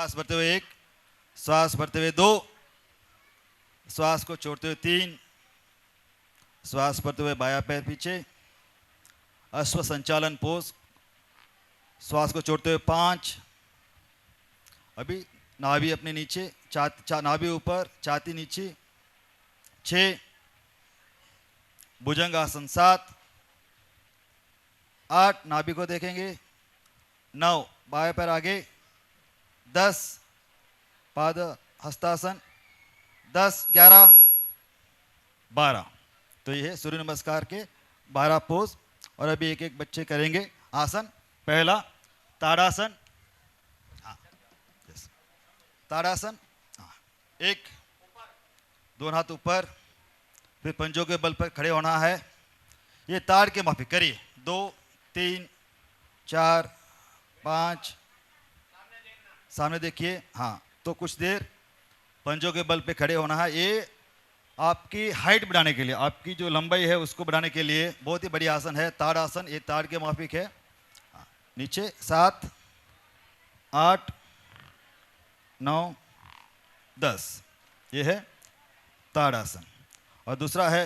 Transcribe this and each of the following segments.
श्वास भरते हुए 1, श्वास भरते हुए 2, श्वास को छोड़ते हुए 3, श्वास भरते हुए बायां पैर पीछे, अश्व संचालन पोज, श्वास को छोड़ते हुए 5, अभी नाभि अपने नीचे, नाभि ऊपर, छाती नीचे, 6, भुजंगासन 7, 8, नाभि को देखेंगे, 9, बाएं पैर आगे, 10, पाद हस्तासन, 10, 11, 12। तो ये है सूर्य नमस्कार के 12 पोज। और अभी एक एक बच्चे करेंगे आसन। पहला ताड़ासन, ताड़ासन, 1, 2 हाथ ऊपर, फिर पंजों के बल पर खड़े होना है। ये ताड़ के माफिक करिए, 2, 3, 4, 5, सामने देखिए। हाँ, तो कुछ देर पंजों के बल पे खड़े होना है। ये आपकी हाइट बढ़ाने के लिए, आपकी जो लंबाई है उसको बढ़ाने के लिए बहुत ही बढ़िया आसन है ताड़ आसन। ये ताड़ के माफिक है। नीचे 7, 8, 9, 10, ये है ताड़ आसन। और दूसरा है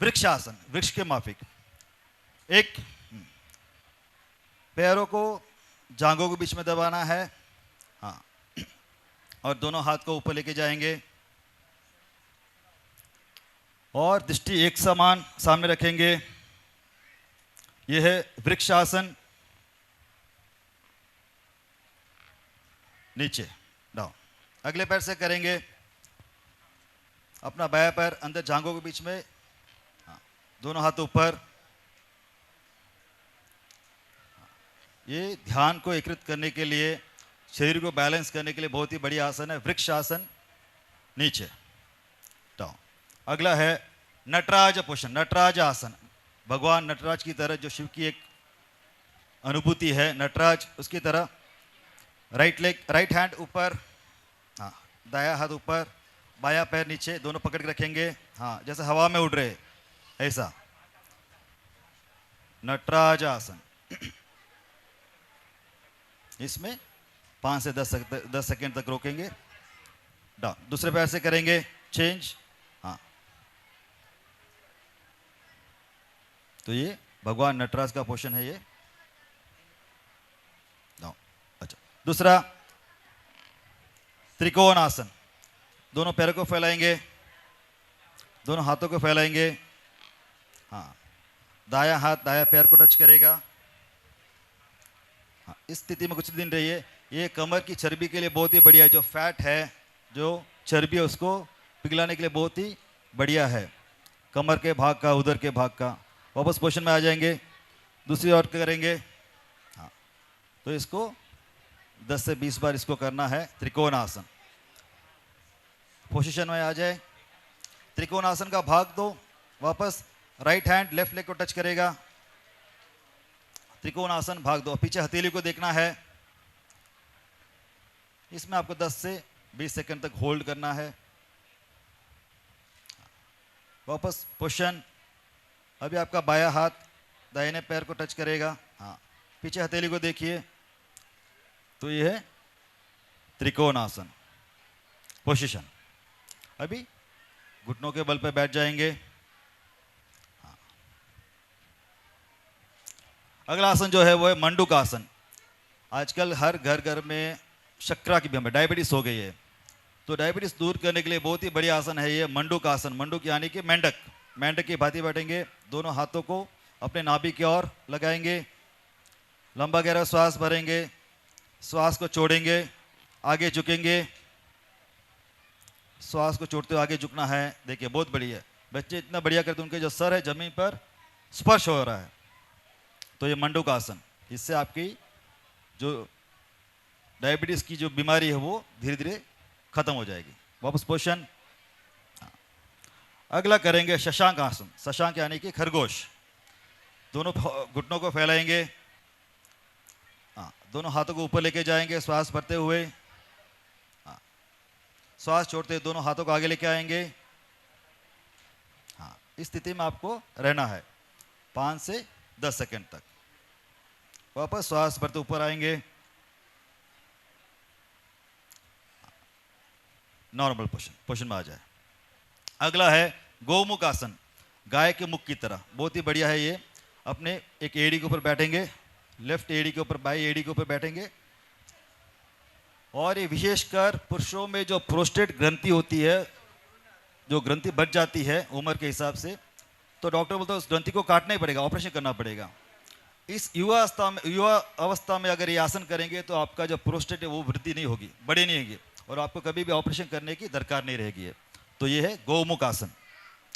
वृक्षासन, वृक्ष के माफिक। 1, पैरों को जांघों के बीच में दबाना है। हाँ, और दोनों हाथ को ऊपर लेके जाएंगे और दृष्टि एक समान सामने रखेंगे। यह है वृक्षासन। नीचे डाउन। अगले पैर से करेंगे। अपना बायां पैर अंदर जांघों के बीच में, दोनों हाथ ऊपर। ये ध्यान को एकीकृत करने के लिए, शरीर को बैलेंस करने के लिए बहुत ही बढ़िया आसन है वृक्ष आसन। नीचे डाउन। अगला है नटराज पोषण, नटराज आसन। भगवान नटराज की तरह, जो शिव की एक अनुभूति है नटराज, उसकी तरह राइट लेग, राइट हैंड ऊपर, हाँ, दायां हाथ ऊपर, बायां पैर नीचे, दोनों पकड़ के रखेंगे। हाँ, जैसे हवा में उड़ रहे ऐसा नटराज आसन। इसमें 5 से 10 सेकेंड तक रोकेंगे। डाउन। दूसरे पैर से करेंगे चेंज। हाँ, तो ये भगवान नटराज का पोषण है ये। डाउन। अच्छा, दूसरा त्रिकोण आसन। दोनों पैरों को फैलाएंगे, दोनों हाथों को फैलाएंगे। हाँ, दायां हाथ दायां पैर को टच करेगा। हाँ, इस स्थिति में कुछ दिन रहिए। ये कमर की चर्बी के लिए बहुत ही बढ़िया है। जो फैट है, जो चर्बी है, उसको पिघलाने के लिए बहुत ही बढ़िया है। कमर के भाग का, उधर के भाग का। वापस पोजीशन में आ जाएंगे। दूसरी ओर करेंगे। हाँ, तो इसको 10 से 20 बार इसको करना है। त्रिकोण आसन। पोजीशन में आ जाए। त्रिकोण आसन का भाग दो। वापस राइट हैंड लेफ्ट लेग को टच करेगा। त्रिकोण आसन भाग दो। पीछे हथेली को देखना है। इसमें आपको 10 से 20 सेकंड तक होल्ड करना है। वापस पोजीशन। अभी आपका बायां हाथ दाहिने पैर को टच करेगा। हाँ, पीछे हथेली को देखिए। तो ये है त्रिकोण आसन। पोजीशन। अभी घुटनों के बल पर बैठ जाएंगे। हाँ। अगला आसन जो है वो है मंडूक आसन। आजकल हर घर घर में शर्करा की बीमारी, डायबिटीज हो गई है। तो डायबिटीज दूर करने के लिए बहुत ही बढ़िया आसन है ये मंडूक आसन। मंडूक यानी कि मेंढक, मेंढक की भांति बैठेंगे। दोनों हाथों को अपने नाभि की ओर लगाएंगे। लंबा गहरा श्वास भरेंगे। श्वास को छोड़ेंगे, आगे झुकेंगे। श्वास को छोड़ते हुए आगे झुकना है। देखिए बहुत बढ़िया। बच्चे इतना बढ़िया करते, उनके जो सर है जमीन पर स्पर्श हो रहा है। तो ये मंडूक आसन, इससे आपकी जो डायबिटीज की जो बीमारी है वो धीरे धीरे खत्म हो जाएगी। वापस पोजीशन। अगला करेंगे शशांक आसन। शशांक यानी कि खरगोश। दोनों घुटनों को फैलाएंगे। हाँ, दोनों हाथों को ऊपर लेके जाएंगे श्वास भरते हुए। हाँ, श्वास छोड़ते हुए दोनों हाथों को आगे लेके आएंगे। हाँ, इस स्थिति में आपको रहना है 5 से 10 सेकंड तक। वापस श्वास भरते ऊपर आएंगे। नॉर्मल पोजिशन में आ जाए। अगला है गोमुख आसन, गाय के मुख की तरह, बहुत ही बढ़िया है ये। अपने एक एड़ी के ऊपर बैठेंगे, लेफ्ट एड़ी के ऊपर, बाई एड़ी के ऊपर बैठेंगे। और ये विशेषकर पुरुषों में जो प्रोस्टेट ग्रंथि होती है, जो ग्रंथि बढ़ जाती है उम्र के हिसाब से, तो डॉक्टर बोलता है उस ग्रंथि को काटना ही पड़ेगा, ऑपरेशन करना पड़ेगा। इस युवा अवस्था में अगर ये आसन करेंगे तो आपका जो प्रोस्टेट है वो वृद्धि नहीं होगी, बड़े नहीं होगी, और आपको कभी भी ऑपरेशन करने की दरकार नहीं रहेगी। तो ये है गोमुख आसन।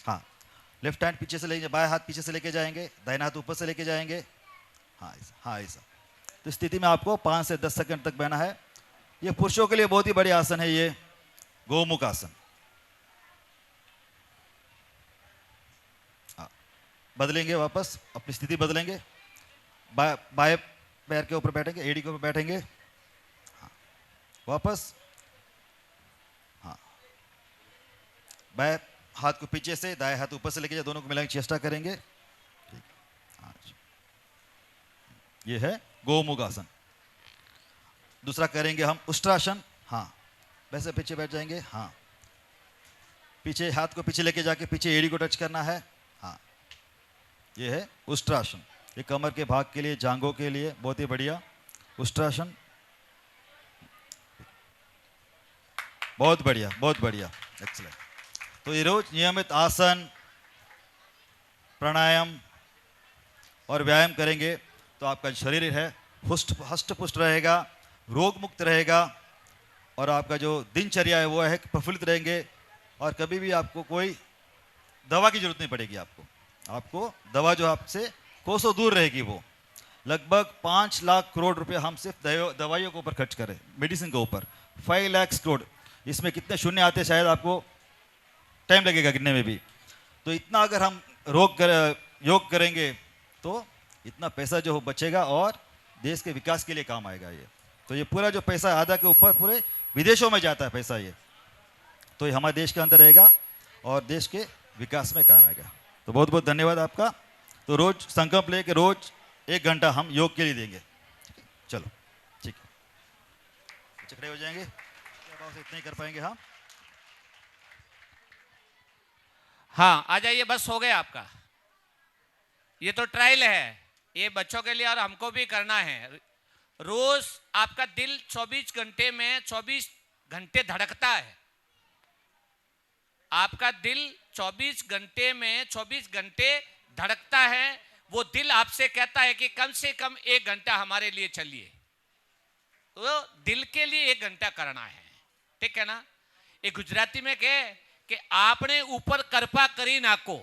हाँ, लेफ्ट हैंड पीछे से लेंगे, बाएं हाथ पीछे से लेके जाएंगे, दाहिना हाथ ऊपर से लेके जाएंगे। हाँ ऐसा, हाँ ऐसा। तो स्थिति में आपको 5 से 10 सेकंड तक बहना है। ये पुरुषों के लिए बहुत ही बढ़िया आसन है ये गोमुख आसन। बदलेंगे, वापस अपनी स्थिति बदलेंगे, बाएं पैर के ऊपर बैठेंगे, एड़ी के ऊपर बैठेंगे। हाँ, वापस। हाँ, बाएं हाथ को पीछे से, दाएं हाथ ऊपर से लेके जाए, दोनों को मिलाकर चेष्टा करेंगे। ठीक। हाँ, ये है गोमुख आसन। दूसरा करेंगे हम उष्ट्रासन। हाँ, वैसे पीछे बैठ जाएंगे। हाँ, पीछे हाथ को पीछे लेके जाके पीछे एड़ी को टच करना है। हाँ, ये है उष्ट्रासन। ये कमर के भाग के लिए, जांघों के लिए बहुत ही बढ़िया उष्ट्रासन। बहुत बढ़िया, बहुत बढ़िया, एक्सीलेंट। तो ये रोज नियमित आसन, प्राणायाम और व्यायाम करेंगे तो आपका शरीर है हष्ट पुष्ट रहेगा, रोग मुक्त रहेगा, और आपका जो दिनचर्या है वो है प्रफुल्लित रहेंगे, और कभी भी आपको कोई दवा की जरूरत नहीं पड़ेगी। आपको दवा जो आपसे कोसों दूर रहेगी। वो लगभग 5 लाख करोड़ रुपए हम सिर्फ दवाइयों के ऊपर खर्च करें, मेडिसिन के ऊपर 5 लाख करोड़। इसमें कितने शून्य आते शायद आपको टाइम लगेगा गिनने में भी। तो इतना अगर हम योग करेंगे तो इतना पैसा जो बचेगा और देश के विकास के लिए काम आएगा ये। तो ये पूरा जो पैसा आधा के ऊपर पूरे विदेशों में जाता है पैसा ये, तो ये हमारे देश के अंदर रहेगा और देश के विकास में काम आएगा। तो बहुत बहुत धन्यवाद आपका। तो रोज संकल्प लेके रोज 1 घंटा हम योग के लिए देंगे। चलो ठीक है, खड़े हो जाएंगे, इतना ही कर पाएंगे। हाँ हाँ, आ जाइए, बस हो गया आपका। ये तो ट्रायल है, ये बच्चों के लिए और हमको भी करना है। रोज आपका दिल 24 घंटे में 24 घंटे धड़कता है। आपका दिल 24 घंटे में 24 घंटे धड़कता है। वो दिल आपसे कहता है कि कम से कम 1 घंटा हमारे लिए चलिए। तो दिल के लिए 1 घंटा करना है, ठीक है ना। एक गुजराती में कहे कि आपने ऊपर कृपा करी नाको,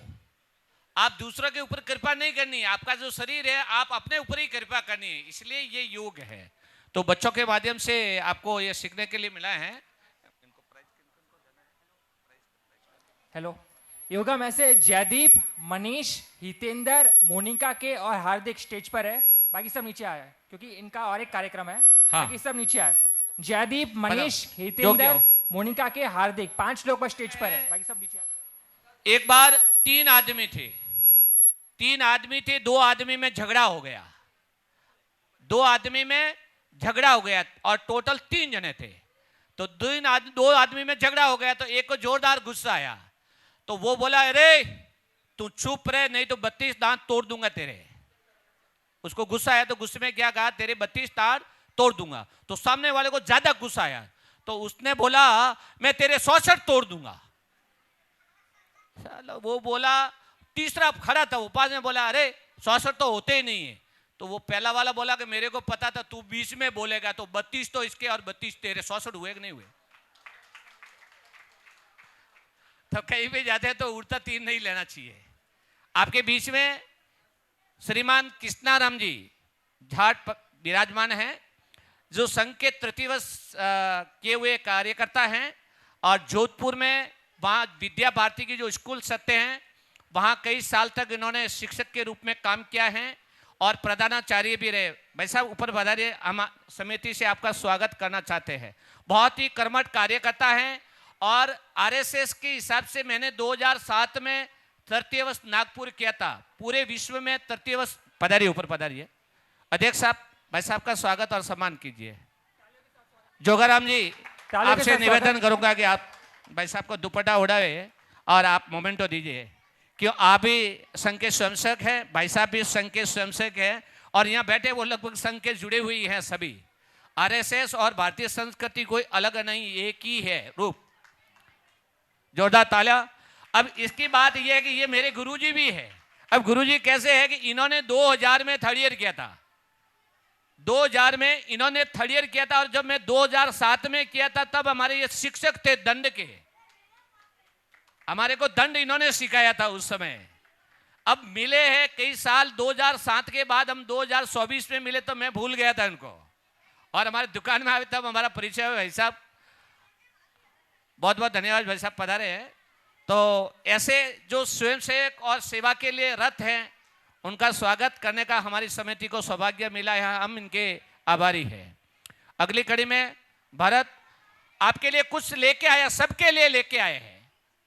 आप दूसरों के ऊपर कृपा नहीं करनी है। आपका जो शरीर है आप अपने ऊपर ही कृपा करनी है, इसलिए ये योग है। तो बच्चों के माध्यम से आपको ये सीखने के लिए मिला है। हेलो, योगा में से जयदीप, मनीष, हितेंद्र, मोनिका के और हार्दिक स्टेज पर है। बाकी सब नीचे आए क्योंकि इनका और एक कार्यक्रम है। हाँ। बाकी सब नीचे आए। जयदीप, मनीष, हितेंद्र, मोनिका के, हार्दिक, 5 लोग बस स्टेज पर है। बाकी सब नीचे आए। एक बार 3 आदमी थे, 2 आदमी में झगड़ा हो गया, 2 आदमी में झगड़ा हो गया और टोटल 3 जने थे। तो 2 आदमी में झगड़ा हो गया तो एक को जोरदार गुस्सा आया। तो वो बोला, अरे तू चुप रहे नहीं तो 32 दांत तोड़ दूंगा तेरे। उसको गुस्सा आया तो गुस्से में क्या कहा, तेरे 32 दांत तोड़ दूंगा। तो सामने वाले को ज्यादा गुस्सा आया तो उसने बोला, मैं तेरे 66 तोड़ दूंगा। वो बोला, तीसरा खड़ा था वो पास में, बोला अरे 66 तो होते ही नहीं है। तो वो पहला वाला बोला कि मेरे को पता था तू 20 में बोलेगा, तो 32 तो इसके और 32 तेरे, 66 हुए कि नहीं हुए। तो कहीं भी जाते हैं तो उड़ता तीर नहीं लेना चाहिए। आपके बीच में श्रीमान कृष्णाराम जी झाट विराजमान हैं, जो संघ के 33 वर्ष किए हुए कार्यकर्ता हैं और जोधपुर में वहाँ विद्या भारती की जो स्कूल सत्य हैं वहाँ कई साल तक इन्होंने शिक्षक के रूप में काम किया है और प्रधानाचार्य भी रहे। भाई साहब ऊपर पधारिए, हम समिति से आपका स्वागत करना चाहते हैं। बहुत ही कर्मठ कार्यकर्ता हैं और आरएसएस के हिसाब से मैंने 2007 में 30 वर्ष नागपुर किया था। पूरे विश्व में 30 वर्ष। पधारिए, ऊपर पधारिए। अध्यक्ष साहब, भाई साहब का स्वागत और सम्मान कीजिए। जोगाराम जी, आपसे निवेदन करूंगा कि आप भाई साहब को दुपट्टा उड़ाए और आप मोमेंटो दीजिए, क्यों आप भी संघ के स्वयंसेवक हैं, भाई साहब भी संघ के स्वयंसेवक हैं, और यहाँ बैठे वो लगभग संघ के जुड़े हुई हैं सभी। आरएसएस और भारतीय संस्कृति कोई अलग नहीं, एक ही है रूप। जोरदार तालियां। अब इसकी बात यह है कि ये मेरे गुरुजी भी है। अब गुरुजी कैसे है कि इन्होंने 2000 में थर्ड ईयर किया था, 2000 में इन्होंने थर्ड ईयर किया था, और जब मैं 2007 में किया था तब हमारे ये शिक्षक थे दंड के, हमारे को दंड इन्होंने सिखाया था उस समय। अब मिले हैं कई साल, 2007 के बाद हम 2024 में मिले तो मैं भूल गया था इनको, और हमारे दुकान में आए तब हमारा परिचय हुआ। भाई साहब बहुत बहुत धन्यवाद, भाई साहब पधारे हैं। तो ऐसे जो स्वयंसेवक और सेवा के लिए रत हैं उनका स्वागत करने का हमारी समिति को सौभाग्य मिला है, हम इनके आभारी हैं। अगली कड़ी में भरत आपके लिए कुछ लेके आया, सबके लिए लेके आए हैं।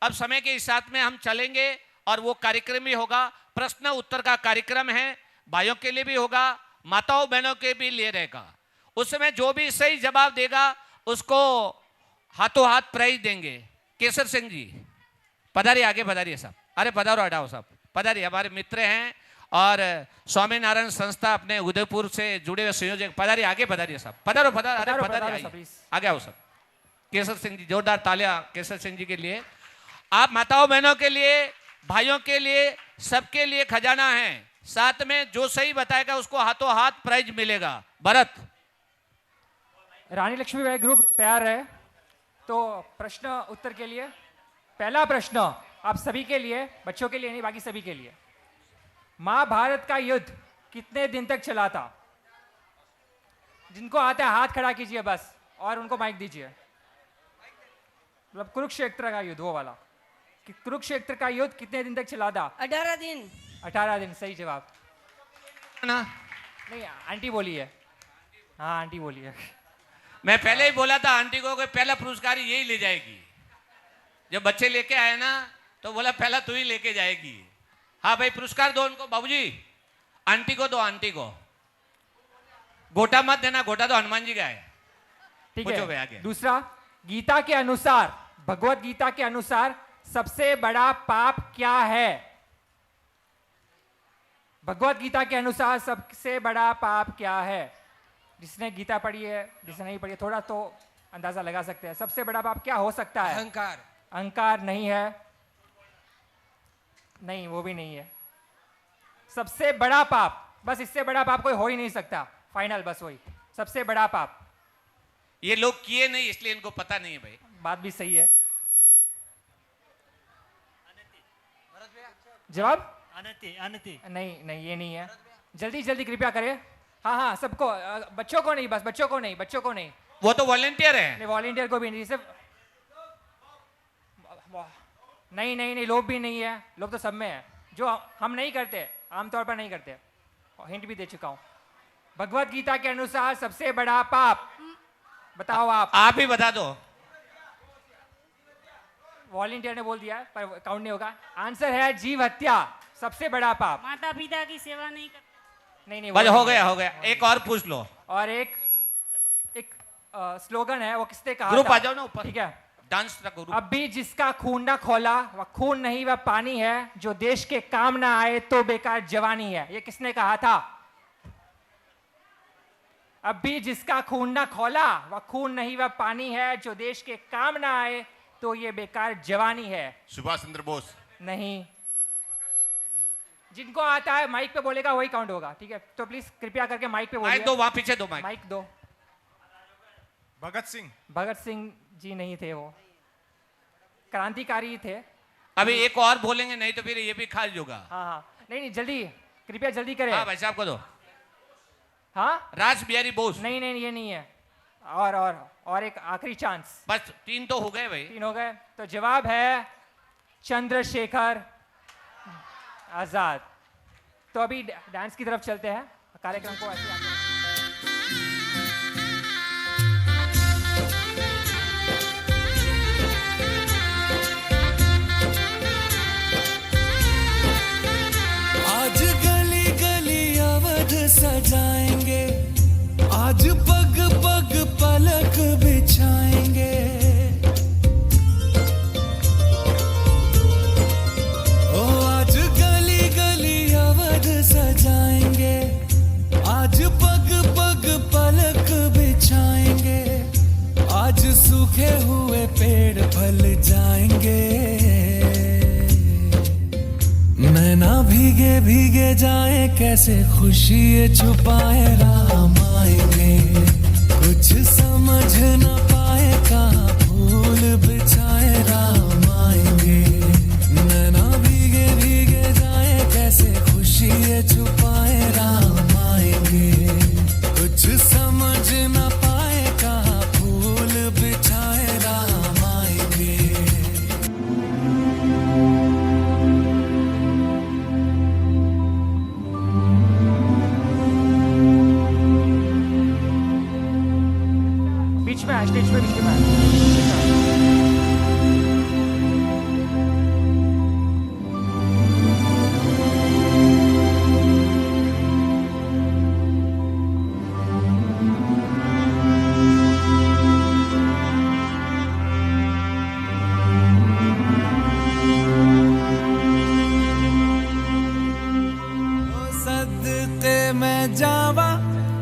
अब समय के हिसाब में हम चलेंगे और वो कार्यक्रम भी होगा, प्रश्न उत्तर का कार्यक्रम है, भाइयों के लिए भी होगा, माताओं बहनों के भी लिए रहेगा। उसमें जो भी सही जवाब देगा उसको हाथों हाथ प्राइज देंगे। केसर सिंह जी पधारिए, आगे पधारिए साहब, अरे पधारो हटाओ साहब, पधारिए, हमारे मित्र हैं और स्वामीनारायण संस्था अपने उदयपुर से जुड़े हुए संयोजक, पधारिए, आगे पधारिए साहब, पधारो पधारो, अरे पधारिए, आगे आओ साहब। केसर सिंह जी, जोरदार तालियां केसर सिंह जी के लिए। आप माताओं बहनों के लिए, भाइयों के लिए, सबके लिए खजाना है, साथ में जो सही बताएगा उसको हाथों हाथ प्राइज मिलेगा। भरत। रानी लक्ष्मीबाई ग्रुप तैयार है तो प्रश्न उत्तर के लिए पहला प्रश्न आप सभी के लिए, बच्चों के लिए नहीं बाकी सभी के लिए। महाभारत का युद्ध कितने दिन तक चला था? जिनको आता है हाथ खड़ा कीजिए बस, और उनको माइक दीजिए। मतलब कुरुक्षेत्र का युद्ध, वो वाला कि कुरुक्षेत्र का युद्ध कितने दिन तक चला था? 18 दिन। 18 दिन सही जवाब। ना नहीं आंटी बोली है, हाँ आंटी बोली है। मैं पहले ही बोला था आंटी को कि पहला पुरस्कार यही ले जाएगी। जब बच्चे लेके आए ना तो बोला पहला तू ही लेके जाएगी। हाँ भाई पुरस्कार दो उनको, बाबूजी आंटी को दो, आंटी को गोटा मत देना, गोटा तो हनुमान जी का है। ठीक पूछो भाई है। आगे। दूसरा, गीता के अनुसार, भगवत गीता के अनुसार सबसे बड़ा पाप क्या है? भगवत गीता के अनुसार सबसे बड़ा पाप क्या है? जिसने गीता पढ़ी है, जिसने नहीं पढ़ी है, थोड़ा तो अंदाजा लगा सकते हैं। सबसे बड़ा पाप क्या हो सकता है? अहंकार। अहंकार नहीं है, नहीं वो भी नहीं है। सबसे बड़ा पाप, बस इससे बड़ा पाप कोई हो ही नहीं सकता, फाइनल बस वही सबसे बड़ा पाप। ये लोग किए नहीं इसलिए इनको पता नहीं है भाई। बात भी सही है। जवाब अनति। नहीं नहीं ये नहीं है। जल्दी जल्दी कृपया करें। हाँ हाँ सबको, बच्चों को नहीं, बस बच्चों को नहीं, बच्चों को नहीं, वो तो वॉलेंटियर है। नहीं वॉलंटियर को भी नहीं, सिर्फ नहीं नहीं नहीं, लोभ भी नहीं है, लोभ तो सब में है, जो हम नहीं करते, आमतौर पर नहीं करते। हिंट भी दे चुका हूं। भगवत गीता के अनुसार सबसे बड़ा पाप बताओ आप ही बता दो। वॉलंटियर ने बोल दिया है, पर काउंट नहीं होगा। आंसर है जीव हत्या, सबसे बड़ा पाप। माता पिता की सेवा नहीं कर। नहीं नहीं बस वो हो नहीं गया है। हो गया, एक और पूछ लो। और एक स्लोगन है, वो किसने कहा ग्रुप था? आ जाओ ना ऊपर। ठीक है। डांस का ग्रुप। अब भी जिसका खून ना खोला वह खून नहीं वह पानी है, जो देश के काम ना आए तो बेकार जवानी है। ये किसने कहा था? अब भी जिसका खून ना खोला वह खून नहीं वह पानी है, जो देश के काम ना आए तो ये बेकार जवानी है। सुभाष चंद्र बोस। नहीं, जिनको आता है माइक पे बोलेगा वही काउंट होगा। ठीक है, तो प्लीज कृपया करके माइक पे माइक बोलिए। दो, वहां पीछे दो माइक। माइक दो। भगत सिंह। भगत सिंह जी नहीं थे, वो क्रांतिकारी थे। अभी एक और बोलेंगे नहीं तो फिर ये भी खास होगा। हाँ हाँ नहीं नहीं, जल्दी कृपया जल्दी करें। हाँ भाई साहब को दो। हाँ राज बिहारी बोस। नहीं नहीं ये नहीं है। और एक आखिरी चांस। बस 3 तो हो गए भाई। 3 हो गए, तो जवाब है चंद्रशेखर आजाद। तो अभी डांस की तरफ चलते हैं, कार्यक्रम को ऐसे आगे। आज गली गली अवध सजाएंगे, आज पग पग पलक बिछाएंगे, फल जाएंगे, नैना भीगे भीगे जाए, कैसे खुशी ये छुपाए, राम आएंगे। कुछ समझ न पाए, कहाँ फूल बिछाए, राम आएंगे। नैना भीगे भीगे जाए, कैसे खुशी ये छुपाए, राम आएंगे। कुछ समझ न पाए, कहाँ फूल बिछाए, राम आएंगे। बीच में आए, स्टेज पे बीच में आए। सदके मैं जावा,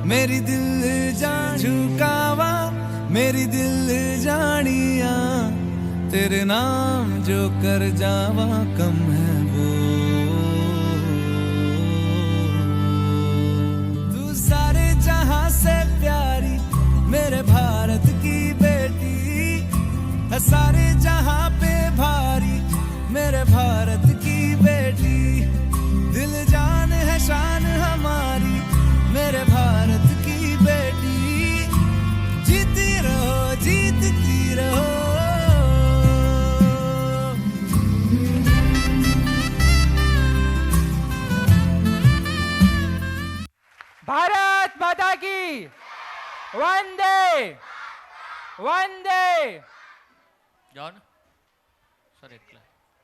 मेरी दिल जान झुकावा, मेरी दिल जानिया, तेरे नाम जो कर जावा, कम है वो। तू सारे जहां से प्यारी, मेरे भारत की बेटी है, सारे जहां पे भारी, मेरे भारत की बेटी। दिल जान है शान हमारी, मेरे भारत की बेटी। जीती रहो, जीतती रहो। भारत माता की वंदे वंदे। जाओ ना सर,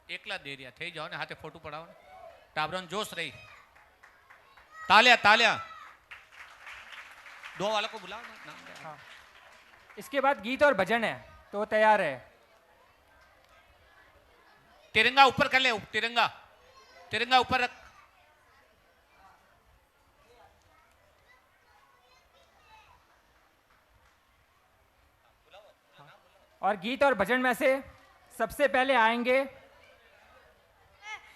एकला दे दिया थे, जाओ ना हाथे फोटो पड़ाओ ना, टाबरन जोश रही। तालिया तालिया, दो वालों को बुलाओ ना, नाम दे। हाँ। इसके बाद गीत और भजन है, तो वो तैयार है। तिरंगा ऊपर कर ले, तिरंगा तिरंगा ऊपर रख। और गीत और भजन में से सबसे पहले आएंगे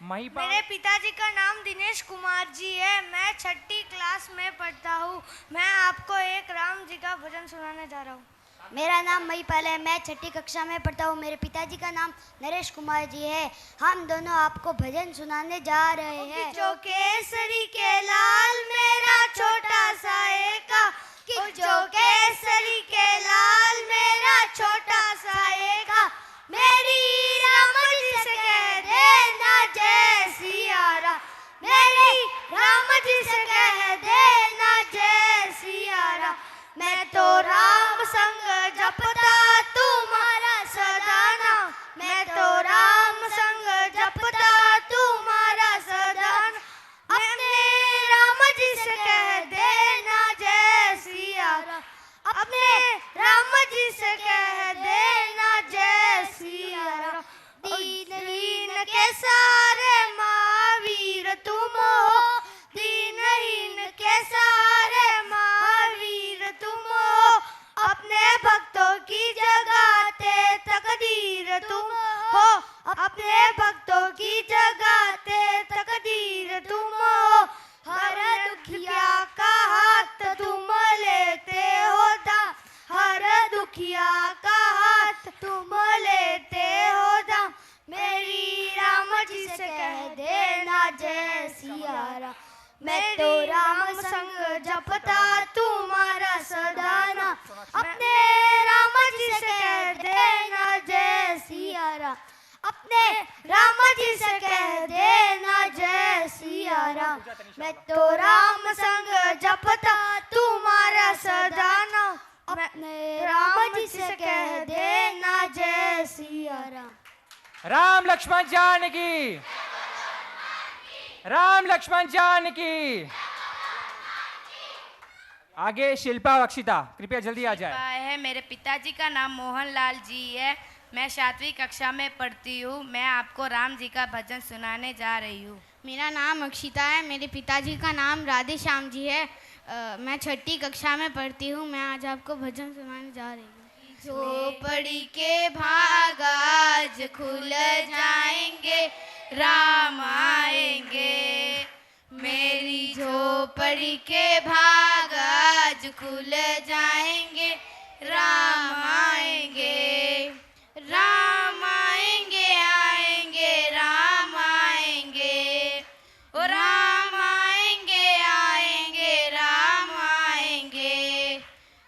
महिपा। मेरे पिताजी का नाम दिनेश कुमार जी है, मैं 6ठी क्लास में पढ़ता हूँ। मैं आपको एक राम जी का भजन सुनाने जा रहा हूँ। मेरा नाम महिपाल है, मैं 6ठी कक्षा में पढ़ता हूँ। मेरे पिताजी का नाम नरेश कुमार जी है। हम दोनों आपको भजन सुनाने जा रहे हैं। जो केसरी के लाल मेरा छोटा सा एका, जो केसरी के लाल मेरा छोटा सा एका, मेरी राम जी से कह देना जय सिया राम, मेरी राम जी से कह देना जय सिया राम। मैं तो राम संग जपता तुम्हारा सदा नाम, मैं तो राम संग जपता तुम्हारा सदा नाम। अपने राम जी से कह देना जय सिया राम, अपने राम जी से कह देना जय सिया राम। दीनहीन के सारे महावीर तुम हो, दीनहीन के सारे महावीर तुम हो, अपने भक्तों की जगाते तकदीर तुम हो, अपने भक्तों की जगाते तकदीर तुम हो। हर दुखिया का हाथ तुम लेते हो दाम, हर दुखिया का हाथ तुम लेते हो दाम। मेरी राम जी से कह देना जय सिया राम, मैं तो राम संग जपता तुम्हारा सदा नाम। अपने राम जी से कह देना जय सिया राम, अपने राम जी से कह देना जय सिया राम। मैं तो राम संग जपता तुम्हारा सदा नाम, अपने राम जी से कह देना जय सिया राम। राम लक्ष्मण जानकी, राम लक्ष्मण जानकी। आगे शिल्पा बख्शिता, कृपया जल्दी आ जाए। है मेरे पिताजी का नाम मोहन लाल जी है, मैं 7वीं कक्षा में पढ़ती हूँ। मैं आपको राम जी का भजन सुनाने जा रही हूँ। मेरा नाम अक्षिता है, मेरे पिताजी का नाम राधे श्याम जी है। मैं 6ठी कक्षा में पढ़ती हूँ। मैं आज आपको भजन सुनाने जा रही हूँ। झोपड़ी के भाग आज खुल जाएंगे, राम आएंगे। मेरी झोपड़ी के भाग आज खुल जाएंगे, राम आएंगे। राम आएंगे, आएंगे, राम आएंगे। ओ राम आएंगे, आएंगे, राम आएंगे।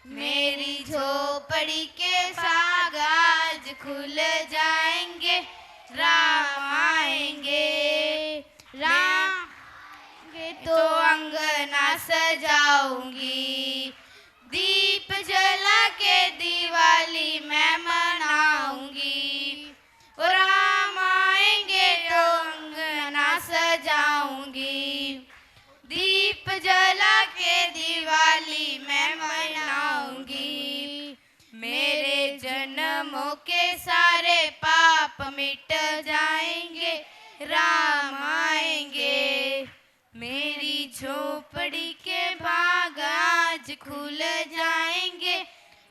मेरी झोपड़ी के साग आज खुल जाएंगे, राम आएंगे। राम आएंगे तो अंगना सजाऊंगी, दीप जला के दिवाली मैं मनाऊंगी। ओ राम आएंगे तो अंगना सजाऊंगी, दीप जला के दिवाली मैं मनाऊंगी। मेरे जन्मों के सारे पाप मिट जाएंगे, राम आएंगे। मेरी झोपड़ी के भाग आज खुल जाएंगे,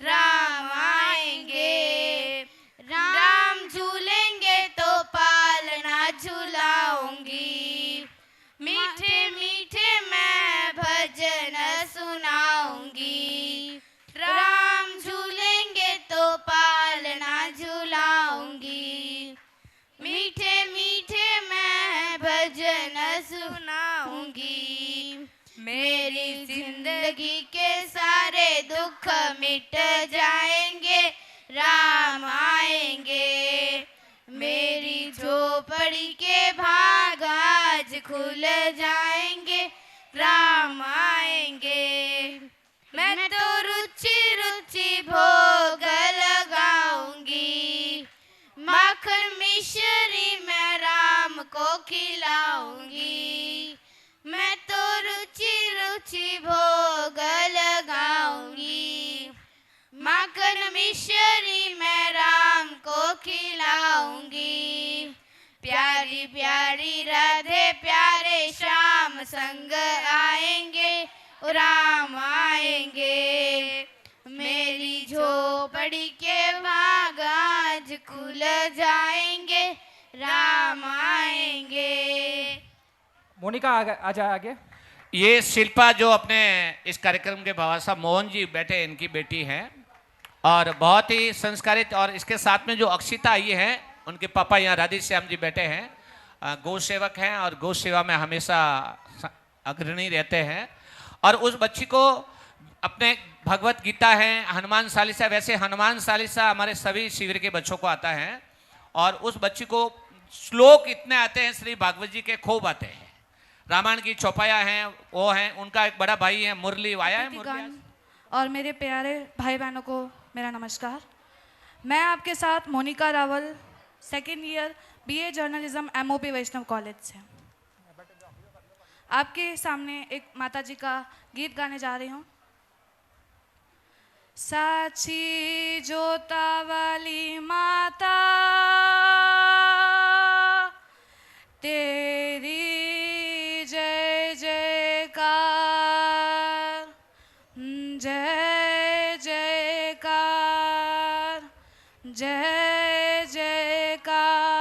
राम आएंगे। राम झूलेंगे तो पालना झुलाऊंगी, मीठे मीठे मैं भजन सुनाऊंगी। राम झूलेंगे तो पालना झुलाऊंगी, मीठे मीठे मैं भजन सुनाऊंगी। मेरी जिंदगी के सारे दुख मिट जाएंगे, राम आएंगे। मेरी झोपड़ी के भाग आज खुल जाएंगे, राम आएंगे। मैं तो रुचि रुचि भोग लगाऊंगी, माखन मिश्री मैं राम को खिलाऊंगी। मैं तो रुचि रुचि भोग लगाऊंगी, माखन मिश्री मैं राम को खिलाऊंगी। प्यारी प्यारी राधे प्यारे श्याम संग आएंगे, राम आएंगे। मेरी झोपड़ी के भाग आज खुल जाएंगे, राम आएंगे। मोनिका आ जाए आगे। ये शिल्पा जो अपने इस कार्यक्रम के बाबा साहब मोहन जी बैठे, इनकी बेटी हैं और बहुत ही संस्कारित। और इसके साथ में जो अक्षिता आई है, उनके पापा यहाँ राधे श्याम जी बैठे हैं, गौ सेवक हैं और गौ सेवा में हमेशा अग्रणी रहते हैं। और उस बच्ची को अपने भगवत गीता है, हनुमान चालीसा, वैसे हनुमान चालीसा हमारे सभी शिविर के बच्चों को आता है। और उस बच्ची को श्लोक इतने आते हैं, श्री भागवत जी के खूब आते हैं। रामायण की चौपाया हैं, वो हैं। उनका एक बड़ा भाई है मुरली, आया है मुरली। और मेरे प्यारे भाई बहनों को मेरा नमस्कार। मैं आपके साथ Monika Rawal, second year BA journalism MOP Vaishnav college से आपके सामने एक माता जी का गीत गाने जा रही हूँ। साची जोता वाली माता तेरी जय जयकार, जय जयकार, जय जयकार।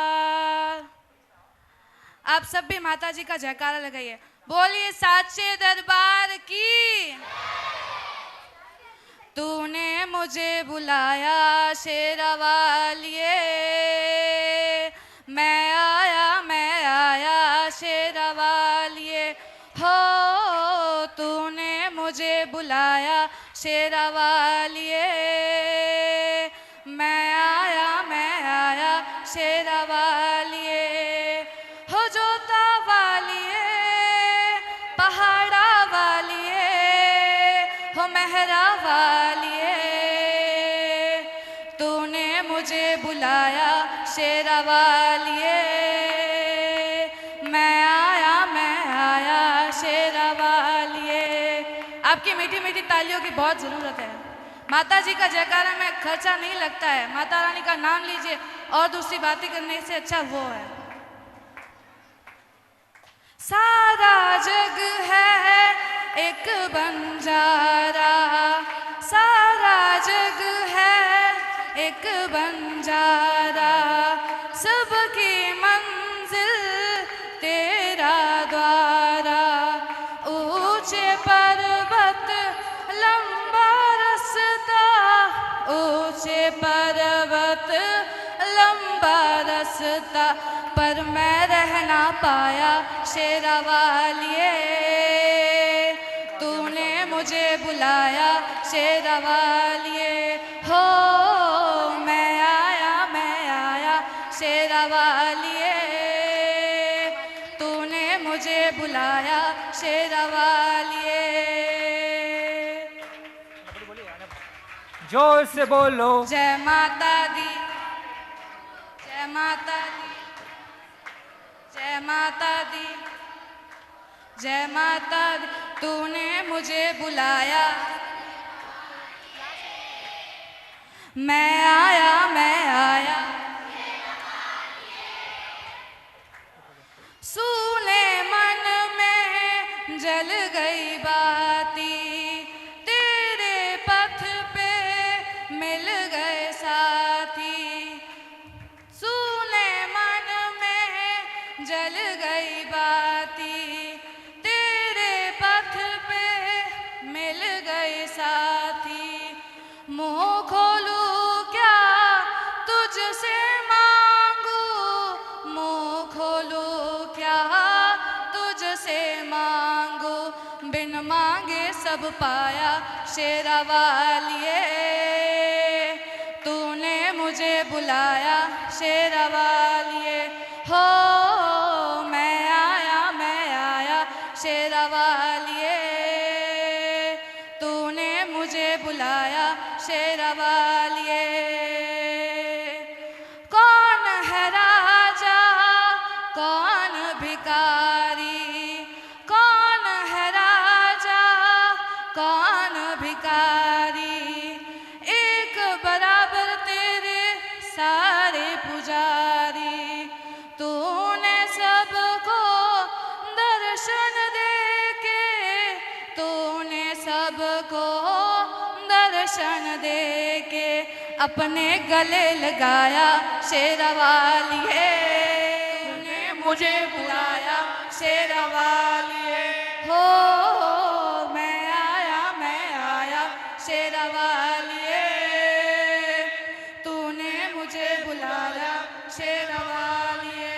आप सब भी माता जी का जयकारा लगाइए। बोलिए साचे दरबार की। तूने मुझे बुलाया शेरा वालिए, मैं आया शेरा वालिए। हो तूने मुझे बुलाया शेरा वालिए, मैं आया शेरा वालिए। हो जोता वालिए, पहाड़ा वालिए, हो मेहरा वालिए। तूने मुझे बुलाया शेरा वालिए, मैं आया शेरा वालिए। आपकी मीठी मीठी तालियों की बहुत ज़रूरत है। माता जी का जयकारा में खर्चा नहीं लगता है। माता रानी का नाम लीजिए और दूसरी बातें करने से अच्छा वो है। सारा जग है एक बंजारा, सारा जग है एक बंजारा, सबकी मंजिल तेरा द्वारा। ऊंचे पर्वत लंबा रास्ता, ऊंचे पर्वत लंबा रास्ता, पर मैं रह ना पाया शेरा वालिए। तूने मुझे बुलाया शेरा वालिए, हो मैं आया शेरा वालिए। तूने मुझे बुलाया शेरा वालिए। जोर से बोलो। जय माता दी, जय माता दी, जय माता दी, जय माता दी। तूने मुझे बुलाया, मैं आया। सूने मन में जल गई बाती, तेरे पथ पे मिल गए साथी। सूने मन में जल गई बाती, तेरे पथ पे मिल गए साथी। मुँह खोलूं क्या तुझसे मांगू, मुँह खोलूं क्या तुझसे मांगू। बिन मांगे सब पाया शेरा वालिए। तूने मुझे बुलाया शेरा वालिए, हो मैं आया शेरा वालिए। तूने मुझे बुलाया शेरा वालिए। कौन है राजा कौन भिखारी, कौन है राजा कौन भिखारी। एक बराबर तेरे सारे पुजारी। तूने सबको दर्शन देके, तूने सबको दर्शन देके अपने गले लगाया शेरा वालिए। तूने मुझे बुलाया शेरा वालिए, हो मैं आया शेरा वालिए। तूने मुझे बुलाया शेरा वालिए।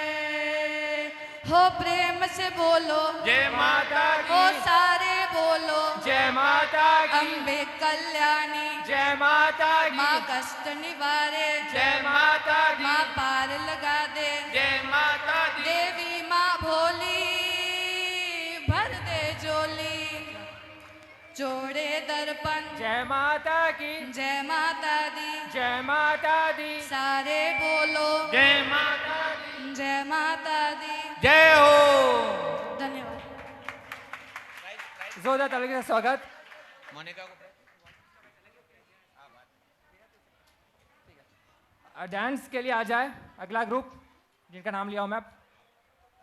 हो प्रेम से बोलो जय माता हो सारे बोलो जय माता की, अम्बे कल्याणी, जय माता की, माँ कष्ट निवारे, जय माता की, माँ पार लगा दे, जय माता की, देवी माँ भोली भर दे झोली। जोड़े दर्पण जय माता की, जय माता दी, जय माता दी, सारे बोलो जय माता दी, जय माता दी। जय हो। धन्यवाद। जोरदार ताली के साथ स्वागत। मोनिका को डांस के लिए आ जाए अगला ग्रुप जिनका नाम लिया हूं मैं,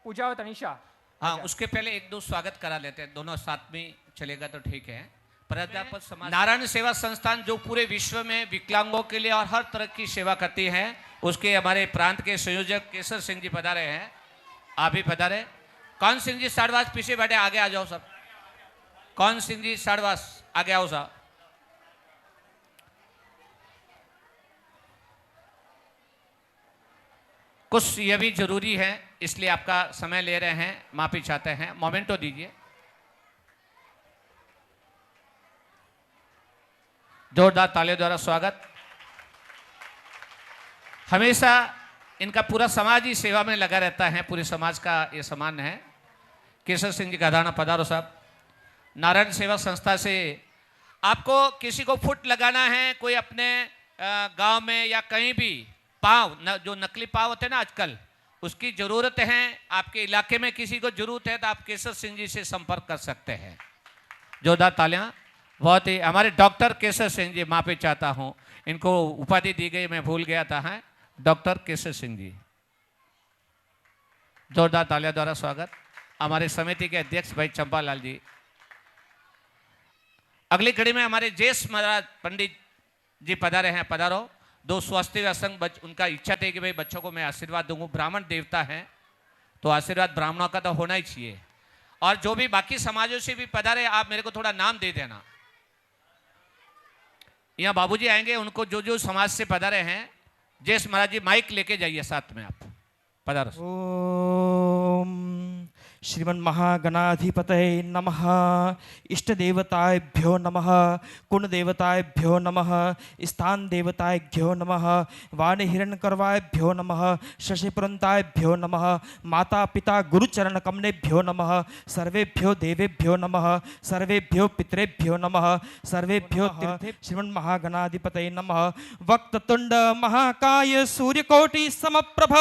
पूजा और तनिषा। हाँ, उसके पहले एक दो स्वागत करा लेते हैं, दोनों साथ में चलेगा तो ठीक है। प्राध्यापक समाज नारायण सेवा संस्थान जो पूरे विश्व में विकलांगों के लिए और हर तरह की सेवा करती है, उसके हमारे प्रांत के संयोजक केसर सिंह जी पधारे हैं। आप भी पधारे। कौन सिंह जी साड़वास पीछे बैठे, आगे आ जाओ सब। कौन सिंह जी साड़वास आगे आओ साहब। कुछ ये भी जरूरी है, इसलिए आपका समय ले रहे हैं, माफी चाहते हैं। मोमेंटो दीजिए। जोरदार तालियों द्वारा स्वागत। हमेशा इनका पूरा समाज ही सेवा में लगा रहता है, पूरे समाज का ये सम्मान है। केसर सिंह जी का धारणा पधारो साहब। नारायण सेवा संस्था से आपको किसी को फुट लगाना है, कोई अपने गांव में या कहीं भी पाँव जो नकली पाँव होते हैं ना आजकल, उसकी ज़रूरत है, आपके इलाके में किसी को ज़रूरत है तो आप केसर सिंह जी से संपर्क कर सकते हैं। जोरदार तालियां। बहुत ही हमारे डॉक्टर केसर सिंह जी, माफी चाहता हूं, इनको उपाधि दी गई, मैं भूल गया था। है डॉक्टर केसर सिंह जी। जोरदार तालियां द्वारा स्वागत। हमारे समिति के अध्यक्ष भाई चंपालाल जी। अगली कड़ी में हमारे जेस महाराज पंडित जी पधारे हैं, पधारो। दो स्वास्थ्य संघ उनका इच्छा थी कि भाई बच्चों को मैं आशीर्वाद दूंगा। ब्राह्मण देवता हैं तो आशीर्वाद ब्राह्मणों का तो होना ही चाहिए। और जो भी बाकी समाजों से भी पधारे, आप मेरे को थोड़ा नाम दे देना। यहाँ बाबूजी आएंगे, उनको जो जो समाज से पधारे हैं, जयेश महाराज जी माइक लेके जाइए साथ में, आप पधारो। ओम श्रीमन महागणाधिपतये नमः। इष्ट देवताभ्यो नमः। कुल देवताभ्यो नमः। स्थान देवताभ्यो नमः। वाण हिरण्यकर्वाभ्यो नमः। शशिपुरंताभ्यो नमः। माता पिता गुरुचरण कमलेभ्यो नमः। सर्वेभ्यो देवेभ्यो नमः। सर्वेभ्यो पितरेभ्यो नमः। सर्वेभ्यो तीर्थे श्रीमन महागणाधिपतये नमः। वक्रतुंड महाकाय सूर्यकोटि समप्रभ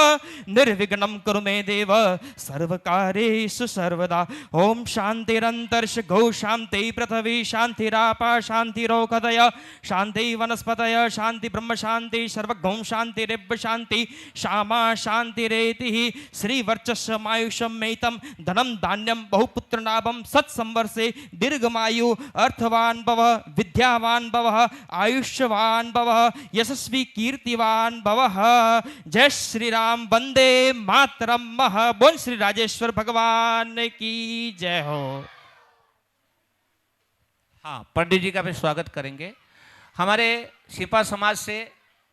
निर्विघ्नं कुरु मे देव सर्वकार्येषु सर्वदा। ओम शांतिरंतर्ष गौ शांति पृथ्वी शांतिरापा शांतिरोकदय शांति वनस्पतय शांति ब्रह्म शांति सर्वगौम शांति रेब्ब शांति श्यामा शांतिरेति श्री वर्चस्वमायुषम मेतम धनम धान्यम बहुपुत्र नाभम सत्संवर्षे दीर्घमायु अर्थवान भव विद्यावान भव आयुष्यवान भव यशस्वी कीर्तिवान भव। जय श्री राम। वंदे मातरम। बोल श्री राजेश्वर भगवान की जय हो। हाँ, पंडित जी का भी स्वागत करेंगे। हमारे शिपा समाज से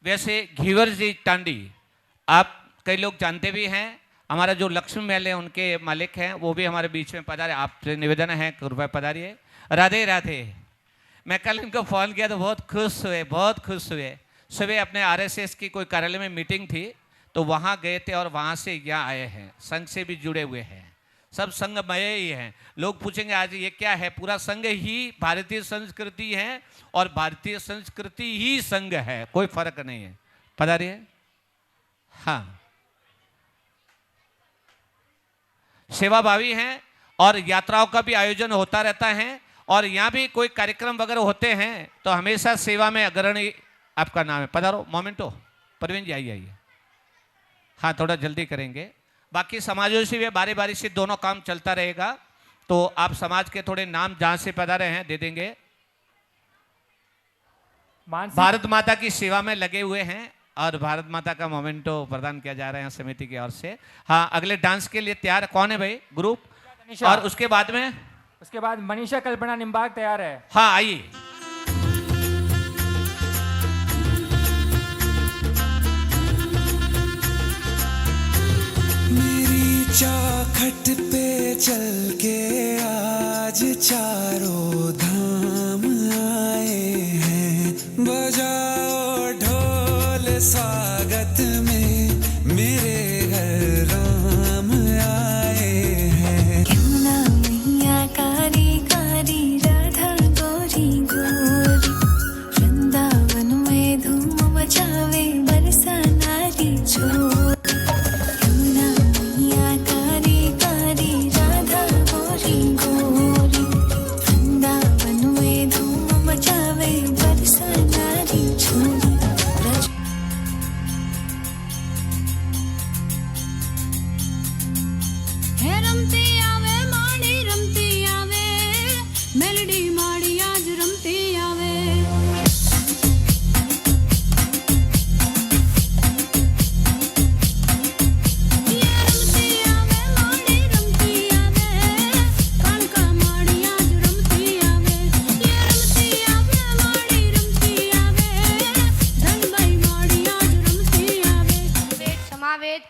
वैसे घीवर जी टांडी, आप कई लोग जानते भी हैं, हमारा जो लक्ष्मी महल है उनके मालिक हैं, वो भी हमारे बीच में पधारे। आपसे निवेदन है कृपया पधारिए। राधे राधे। मैं कल इनको फ़ोन किया तो बहुत खुश हुए, बहुत खुश हुए। सुबह अपने आरएसएस की कोई कार्यालय में मीटिंग थी तो वहाँ गए थे और वहाँ से यहाँ आए हैं। संघ से भी जुड़े हुए हैं, सब संघमय ही हैं। लोग पूछेंगे आज ये क्या है, पूरा संघ ही भारतीय संस्कृति है और भारतीय संस्कृति ही संघ है, कोई फर्क नहीं है। पधारिए। हाँ, सेवाभावी हैं और यात्राओं का भी आयोजन होता रहता है और यहाँ भी कोई कार्यक्रम वगैरह होते हैं तो हमेशा सेवा में अग्रणी आपका नाम है। पधारो। मोमेंटो परवीन जी आइए। हाँ, थोड़ा जल्दी करेंगे। बाकी समाजों से भी बारी बारी से दोनों काम चलता रहेगा, तो आप समाज के थोड़े नाम जहां से पधारे हैं दे देंगे। भारत माता की सेवा में लगे हुए हैं और भारत माता का मोमेंटो प्रदान किया जा रहा है समिति की ओर से। हाँ, अगले डांस के लिए तैयार कौन है भाई ग्रुप? और उसके बाद मनीषा कल्पना निम्बाग तैयार है। हाँ, आइए। चौखट पे चल के आज चारों धाम आए हैं। बजाओ ढोल स्वागत में मेरे घर राम आए हैं। क्यों ना मैया कारी कारी राधा गोरी गोरी वृंदावन में धूम मचावे बरसा नारी छोरी।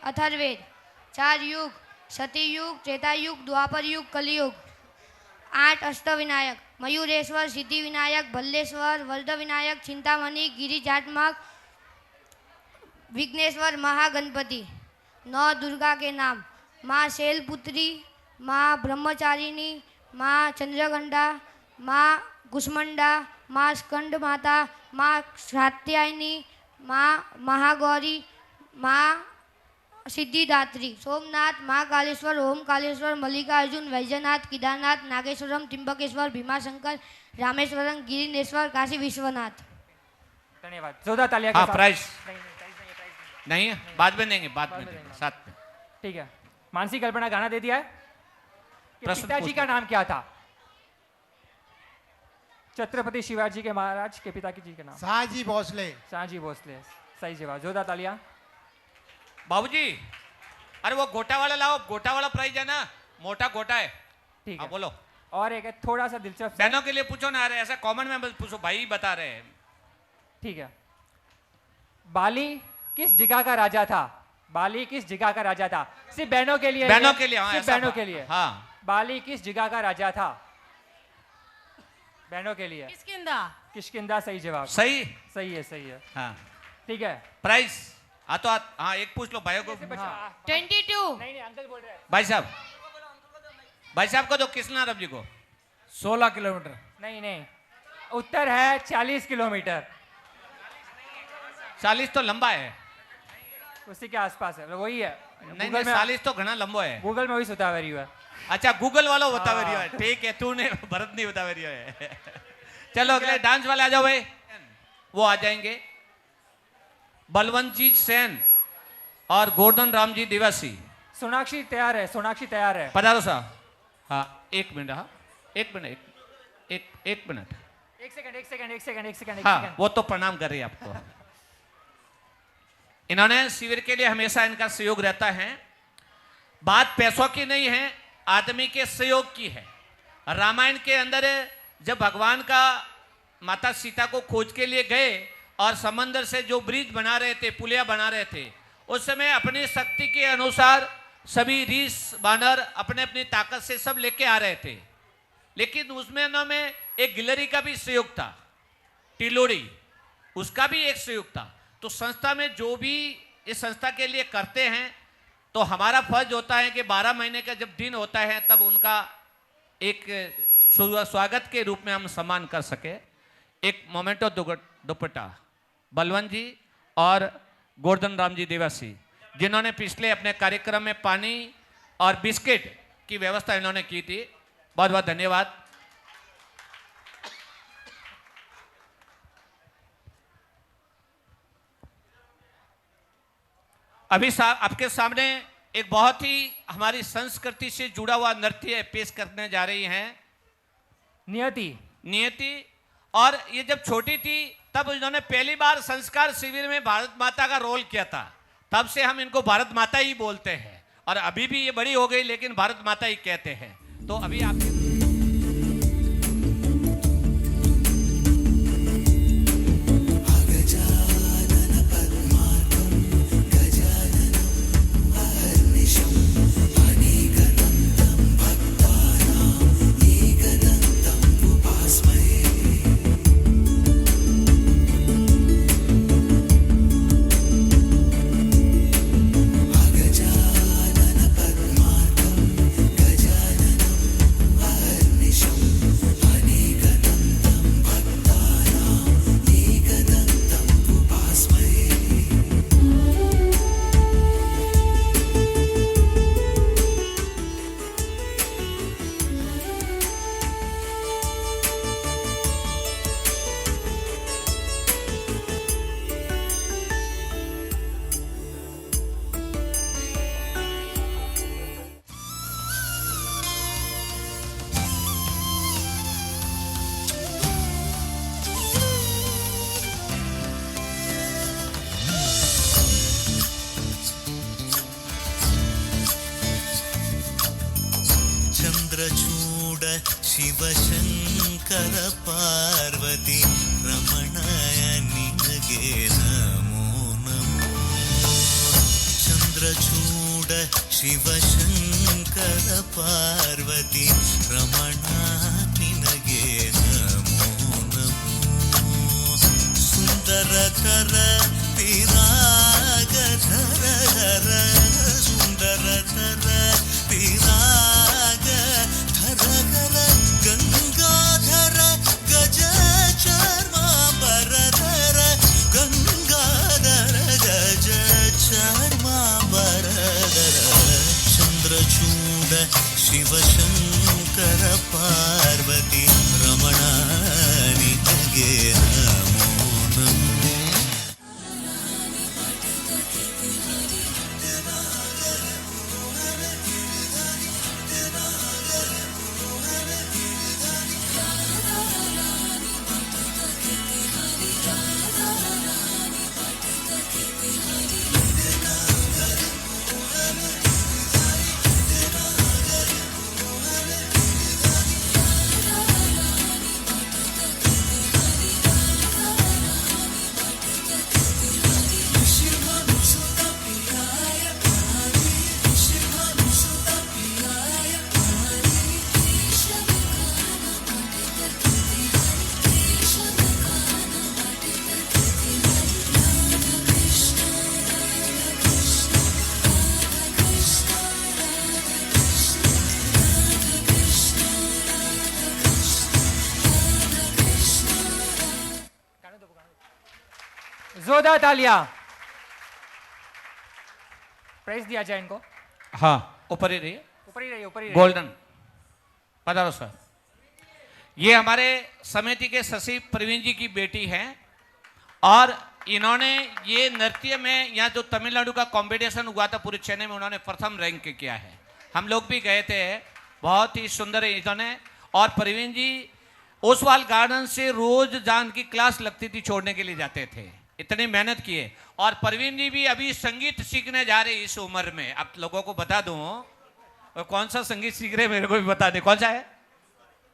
अथर्ववेद, 4 युग, सतयुग, त्रेता युग, द्वापर युग, कलयुग। 8 अष्टविनायक, मयूरेश्वर, सिद्धि विनायक, भल्लेश्वर, वरद विनायक, चिंतामणि, गिरिजात्मक, विघ्नेश्वर, महागणपति। 9 दुर्गा के नाम, माँ शैलपुत्री, माँ ब्रह्मचारिणी, माँ चंद्रघंटा, माँ कुष्मंडा, माँ स्कंद माता, माँ कात्यायनी, माँ महागौरी, माँ सिद्धिदात्री। सोमनाथ, महाकालेश्वर, ओमकालेश्वर, मल्लिकार्जुन, वैजनाथ, केदारनाथ, नागेश्वरम, त्र्यंबकेश्वर, भीमाशंकर, रामेश्वरम, गिरिनेश्वर, काशी विश्वनाथ। धन्यवाद। 14 तालियां के साथ। प्राइस नहीं है, बाद में देंगे, बाद में देंगे साथ में। ठीक है। मानसी कल्पना गाना दे दिया है। पिताजी का नाम क्या था? छत्रपति शिवाजी के महाराज के पिता जी के नाम? शाहजी भोसले। शाहजी भोसले। सही जवाब, जोरदार तालियां। बाबूजी, अरे वो गोटा वाला लाओ, गोटा वाला प्राइज है ना, मोटा गोटा है। ठीक हाँ है, बोलो। और एक है थोड़ा सा दिलचस्प। बहनों के लिए पूछो ना, अरे ऐसा कॉमन में बस पूछो, भाई बता रहे हैं। ठीक है, बाली किस जगह का राजा था? बाली किस जगह का राजा था? सिर्फ बहनों के लिए, बहनों के लिए, हाँ, सिर्फ ऐसा बहनों के लिए। हाँ, बाली किस जगह का राजा था? बहनों के लिए किसकिंदा। किष्किंधा सही जवाब। सही सही है, सही है। हाँ, ठीक है, प्राइस हाँ एक पूछ लो भाइयों को। 22। नहीं अंकल बोल रहे हैं। भाई साहब को दो, कृष्णा रब जी को। 16 किलोमीटर। नहीं, उत्तर है 40 किलोमीटर। 40 तो लंबा है। उसी के आसपास है, वही है। नहीं, 40 तो घना लंबा है। गूगल में वही सुतावे रही है। अच्छा, गूगल वाला बता रही है, ठीक है, तूने भरत नहीं बता रही है। चलो अगले डांस वाले आ जाओ भाई, वो आ जाएंगे। बलवंत जी सेन और गोवर्धन राम जी दिवासी। सोनाक्षी तैयार है, सोनाक्षी तैयार है। पधारो साहब। हाँ एक मिनट, हाँ एक मिनट। एक सेकंड। हाँ वो तो प्रणाम कर रही है आपको। इन्होंने शिविर के लिए हमेशा इनका सहयोग रहता है। बात पैसों की नहीं है, आदमी के सहयोग की है। रामायण के अंदर जब भगवान का माता सीता को खोज के लिए गए और समंदर से जो ब्रिज बना रहे थे, पुलिया बना रहे थे, उस समय अपनी शक्ति के अनुसार सभी ऋष वानर अपने अपनी ताकत से सब लेके आ रहे थे, लेकिन उसमें में एक गिलहरी का भी सहयोग था, टिलोड़ी, उसका भी एक सहयोग था। तो संस्था में जो भी इस संस्था के लिए करते हैं, तो हमारा फर्ज होता है कि 12 महीने का जब दिन होता है तब उनका एक स्वागत के रूप में हम सम्मान कर सके। एक मोमेंटो दुपट्टा बलवंत जी और गोवर्धन राम जी देवासी, जिन्होंने पिछले अपने कार्यक्रम में पानी और बिस्किट की व्यवस्था इन्होंने की थी, बहुत बहुत धन्यवाद। अभी आपके सामने एक बहुत ही हमारी संस्कृति से जुड़ा हुआ नृत्य पेश करने जा रही हैं नियति। और ये जब छोटी थी तब इन्होंने पहली बार संस्कार शिविर में भारत माता का रोल किया था, तब से हम इनको भारत माता ही बोलते हैं, और अभी भी ये बड़ी हो गई लेकिन भारत माता ही कहते हैं। तो अभी आप चूड शिवशंकर पार्वती रमणाय निनगे नमो नमो। चंद्रचूड शिवशंकर पार्वती रमणा निनगे नमो नमो। सुंदरकर विराग धर धर सुंदरकर विराग धर गंगाधर गज चर्मांबर गंगाधर गज चर्मांबर। चंद्रचूड शिवशंकर पार्वती रमणा निनगे नमो नमो। जोरदार तालियां। प्राइज दिया जाए इनको। हाँ, ऊपर ही रहिए, ऊपर ही रहिए, ऊपर ही रहिए। गोल्डन। पधारो सर। ये हमारे समिति के सचिव प्रवीण जी की बेटी हैं और इन्होंने ये नृत्य में यहाँ जो तमिलनाडु का कंपटीशन हुआ था पूरे चेन्नई में, उन्होंने प्रथम रैंक किया है। हम लोग भी गए थे, बहुत ही सुंदर है इन्होंने। और प्रवीण जी ओसवाल गार्डन से रोज जान की क्लास लगती थी, छोड़ने के लिए जाते थे, इतनी मेहनत किए। और प्रवीण जी भी अभी संगीत सीखने जा रहे इस उम्र में। आप लोगों को बता दूं, और कौन सा संगीत सीख रहे मेरे को भी बता दे, कौन सा है?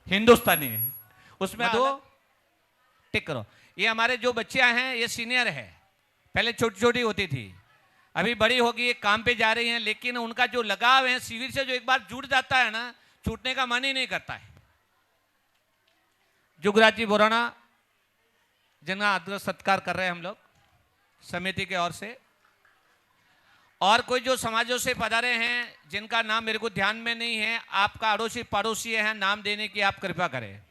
हिंदुस्तानी। उसमें दो टिक करो। ये हमारे जो बच्चियां हैं ये सीनियर है, पहले छोटी छोटी होती थी, अभी बड़ी होगी, काम पे जा रही हैं, लेकिन उनका जो लगाव है शिविर से जो एक बार जुड़ जाता है ना, छूटने का मन ही नहीं करता है। जुगराज जी बोराना जिनका आदर सत्कार कर रहे हैं हम लोग समिति के ओर से। और कोई जो समाजों से पधारे हैं जिनका नाम मेरे को ध्यान में नहीं है, आपका अड़ोसी पड़ोसी हैं, नाम देने की आप कृपा करें।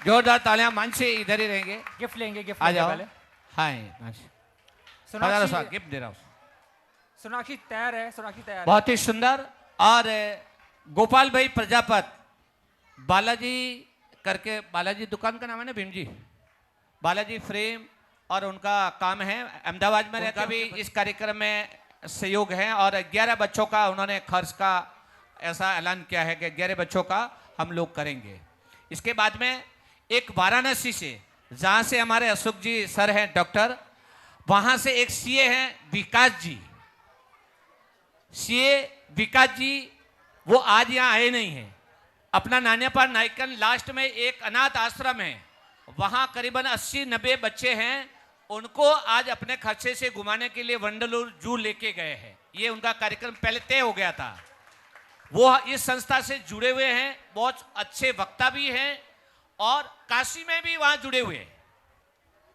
जोरदार तालियां। मानसी इधर ही रहेंगे, गिफ्ट लेंगे, गिफ्ट आ लेंगे जाओ। पहले। हाय सोनाक्षी गिफ्ट दे रहा हूँ। सोनाक्षी तैयार है, सोनाक्षी तैयार है। बहुत ही सुंदर। और गोपाल भाई प्रजापत, बालाजी करके, बालाजी दुकान का नाम है ना भीम जी, बालाजी फ्रेम, और उनका काम है अहमदाबाद में रहता भी इस कार्यक्रम में सहयोग है। और 11 बच्चों का उन्होंने खर्च का ऐसा ऐलान किया है कि 11 बच्चों का हम लोग करेंगे। इसके बाद में एक वाराणसी से, जहाँ से हमारे अशोक जी सर हैं डॉक्टर, वहाँ से एक सीए हैं विकास जी। सीए विकास जी वो आज यहाँ आए नहीं हैं, अपना नान्यापार नायकन लास्ट में एक अनाथ आश्रम है वहां करीबन 80-90 बच्चे हैं, उनको आज अपने खर्चे से घुमाने के लिए वंडरलूर जू लेके गए हैं। ये उनका कार्यक्रम पहले तय हो गया था। वो इस संस्था से जुड़े हुए हैं, बहुत अच्छे वक्ता भी हैं और काशी में भी वहां जुड़े हुए हैं।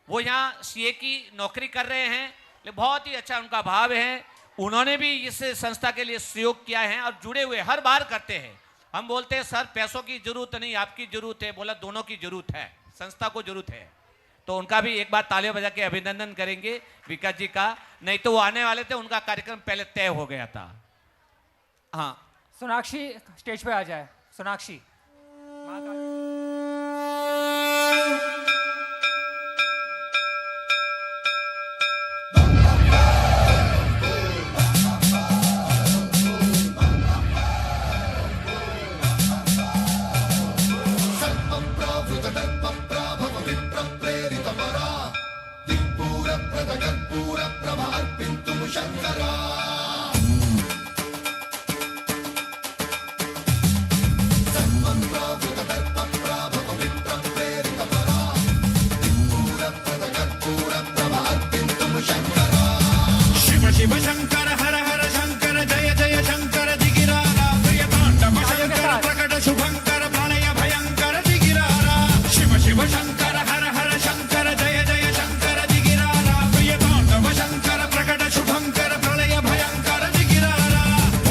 वो यहाँ सीए की नौकरी कर रहे हैं, लेकिन बहुत ही अच्छा उनका भाव है। उन्होंने भी इस संस्था के लिए सहयोग किया है और जुड़े हुए हर बार करते हैं। हम बोलते हैं सर पैसों की जरूरत नहीं, आपकी जरूरत है। बोला दोनों की जरूरत है, संस्था को जरूरत है। तो उनका भी एक बार तालियां बजा के अभिनंदन करेंगे विकास जी का। नहीं तो वो आने वाले थे, उनका कार्यक्रम पहले तय हो गया था। हाँ, सोनाक्षी स्टेज पे आ जाए। सोनाक्षी शिव शंकर हर हर शंकर जय जय शंकर दिगिरारा प्रियतांडव शंकर प्रकट शुभंकर प्रणय भयंकर दिगिरारा शिव शिव शंकर हर हर शंकर जय जय शंकर दिगिरारा प्रियतांडव शंकर प्रकट शुभंकर प्रणय भयंकर दिगिरारा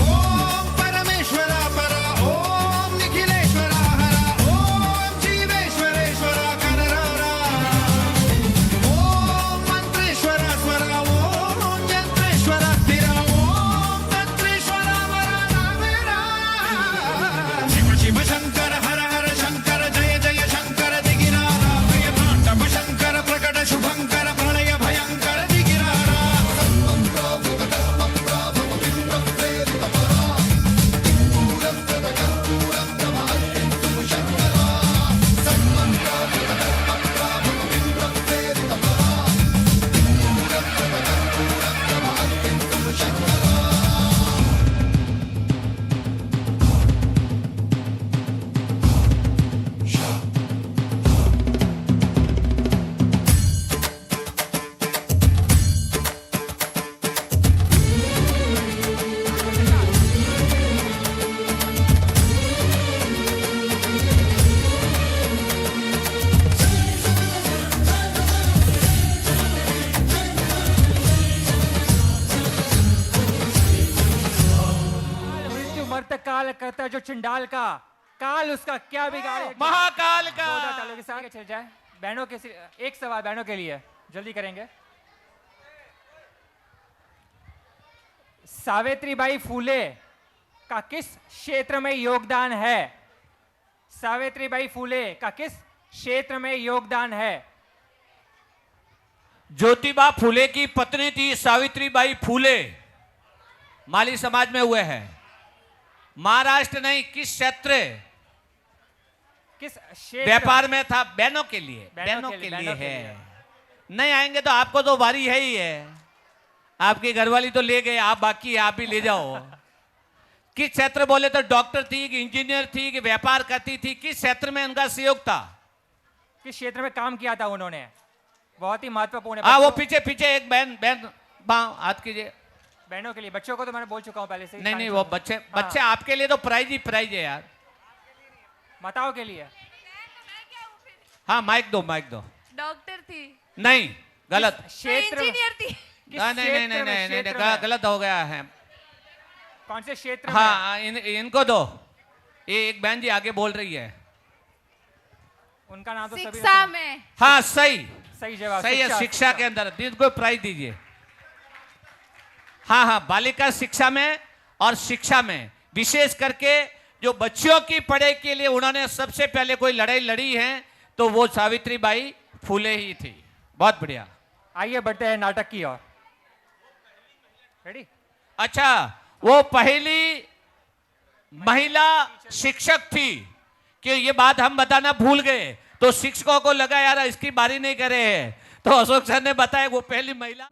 ओम परमेश्वरा परा ओम निखिलेश्वरा हरा ओम जीवेश्वरेश्वरा कररारा ओम मंत्रेश्वरा स्वरा ओम यंत्रेश्वरा स्थिरा ओम तंत्रेश्वरा वरा नामेरा शिव शिव शंकर हर हर शंकर जय जय शंकर दिगिरारा प्रियतांडव शंकर प्रकट शुभंकर प्रणय भयंकर दिगिरारा मृत्यु मर्त काल करता जो चंडाल का काल उसका क्या बिगाड़े। महाकाल का। जोरदार तालियों के साथ चल जाए। बहनों के एक सवाल बहनों के लिए जल्दी करेंगे। सावित्रीबाई फूले का किस क्षेत्र में योगदान है? सावित्रीबाई फूले का किस क्षेत्र में योगदान है? ज्योतिबा फूले की पत्नी थी सावित्रीबाई फूले, माली समाज में हुए हैं। महाराष्ट्र नहीं, किस क्षेत्र? किस क्षेत्र? व्यापार में था। बहनों के लिए, बहनों के लिए है। नहीं आएंगे तो आपको तो बारी है ही है। आपकी घरवाली तो ले गए, आप बाकी है, आप भी ले जाओ। किस क्षेत्र बोले तो डॉक्टर थी कि इंजीनियर थी कि व्यापार करती थी, किस क्षेत्र में उनका सहयोग था? किस क्षेत्र में काम किया था उन्होंने? बहुत ही महत्वपूर्ण है। हाँ, वो पीछे पीछे एक बहन हाथ कीजिए। बहनों के लिए, बच्चों को तो मैंने बोल चुका हूँ पहले से। नहीं, वो बच्चे आपके लिए तो प्राइज ही प्राइज है यार। माताओं के लिए। हाँ, माइक दो। डॉक्टर थी। नहीं, गलत। क्षेत्र इंजीनियर थी। नहीं, गलत हो गया है। कौन से क्षेत्र? हाँ, इनको दो। ये एक बहन जी आगे बोल रही है, उनका नाम तो सभी शिक्षा में। हाँ सही जवाब। सही है, शिक्षा के अंदर। इनको प्राइज दीजिए। हाँ, बालिका शिक्षा में और शिक्षा में विशेष करके जो बच्चियों की पढ़ाई के लिए उन्होंने सबसे पहले कोई लड़ाई लड़ी है तो वो सावित्रीबाई फूले ही थी। बहुत बढ़िया। आइए बढ़ते हैं नाटक की ओर। रेडी? अच्छा, वो पहली महिला शिक्षक थी कि ये बात हम बताना भूल गए, तो शिक्षकों को लगा यार इसकी बारी नहीं करे, तो अशोक सर ने बताया वो पहली महिला